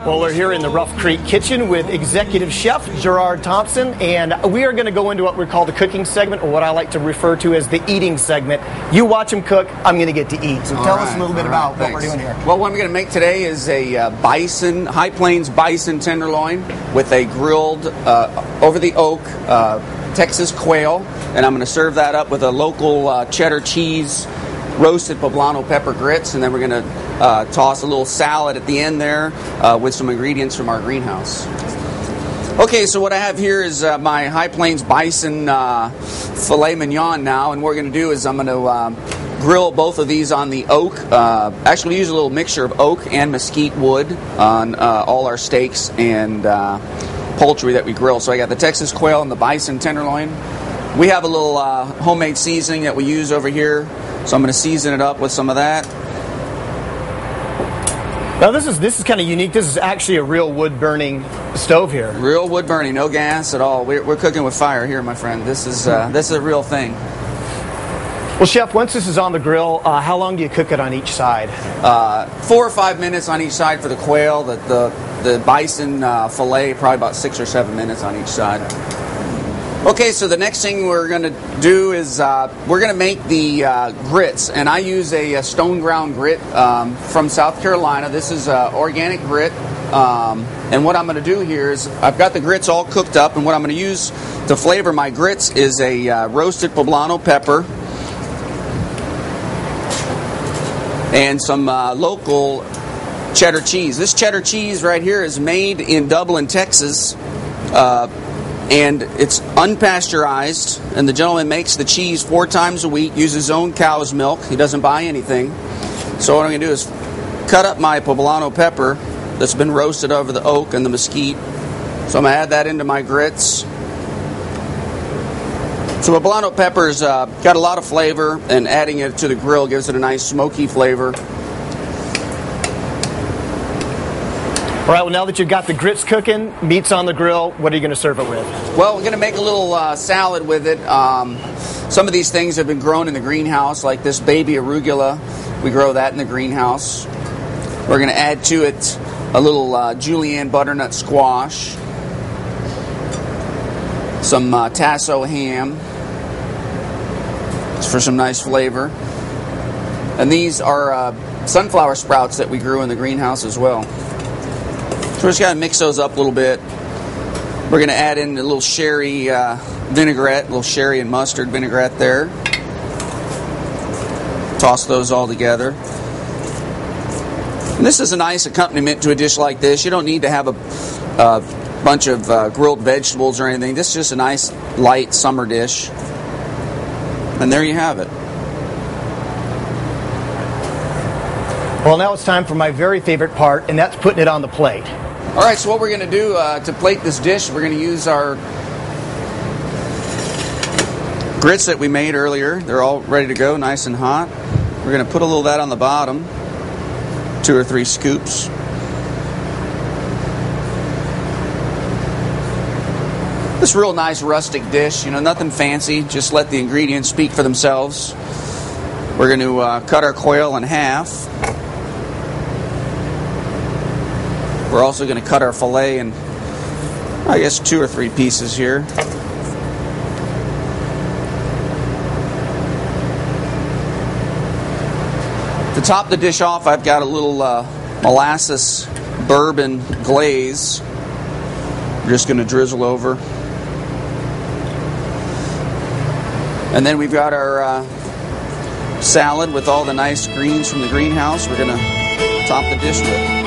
Well, we're here in the Rough Creek Kitchen with Executive Chef Gerard Thompson, and we are going to go into what we call the cooking segment, or what I like to refer to as the eating segment. You watch them cook, I'm going to get to eat. So tell us a little bit about what we're doing here. Well, what I'm going to make today is a High Plains bison tenderloin with a grilled, over the oak, Texas quail, and I'm going to serve that up with a local cheddar cheese roasted poblano pepper grits, and then we're going to toss a little salad at the end there with some ingredients from our greenhouse. Okay, so what I have here is my High Plains bison filet mignon now, and what we're going to do is I'm going to grill both of these on the oak. Actually, we use a little mixture of oak and mesquite wood on all our steaks and poultry that we grill. So I got the Texas quail and the bison tenderloin. We have a little homemade seasoning that we use over here, so I'm going to season it up with some of that. Now this is kind of unique. This is actually a real wood burning stove here. Real wood burning, no gas at all. We're cooking with fire here, my friend. This is a real thing. Well, Chef, once this is on the grill, how long do you cook it on each side? 4 or 5 minutes on each side for the quail. The bison fillet, probably about 6 or 7 minutes on each side. Okay, so the next thing we're going to do is we're going to make the grits, and I use a stone ground grit from South Carolina. This is organic grit, and what I'm going to do here is I've got the grits all cooked up, and what I'm going to use to flavor my grits is a roasted poblano pepper and some local cheddar cheese. This cheddar cheese right here is made in Dublin, Texas. And it's unpasteurized, and the gentleman makes the cheese 4 times a week, uses his own cow's milk. He doesn't buy anything. So what I'm going to do is cut up my poblano pepper that's been roasted over the oak and the mesquite. So I'm going to add that into my grits. So poblano pepper's got a lot of flavor, and adding it to the grill gives it a nice smoky flavor. All right, well, now that you've got the grits cooking, meat's on the grill, what are you going to serve it with? Well, we're going to make a little salad with it. Some of these things have been grown in the greenhouse, like this baby arugula. We grow that in the greenhouse. We're going to add to it a little julienne butternut squash, some tasso ham for some nice flavor. And these are sunflower sprouts that we grew in the greenhouse as well. So we're just going to mix those up a little bit. We're going to add in a little sherry vinaigrette, a little sherry and mustard vinaigrette there. Toss those all together. And this is a nice accompaniment to a dish like this. You don't need to have a bunch of grilled vegetables or anything. This is just a nice, light summer dish. And there you have it. Well, now it's time for my very favorite part, and that's putting it on the plate. All right, so what we're going to do to plate this dish, we're going to use our grits that we made earlier. They're all ready to go, nice and hot. We're going to put a little of that on the bottom, 2 or 3 scoops. This real nice rustic dish, nothing fancy. Just let the ingredients speak for themselves. We're going to cut our quail in half. We're also going to cut our filet in, I guess, 2 or 3 pieces here. To top the dish off, I've got a little molasses bourbon glaze. We're just going to drizzle over. And then we've got our salad with all the nice greens from the greenhouse. We're going to top the dish with.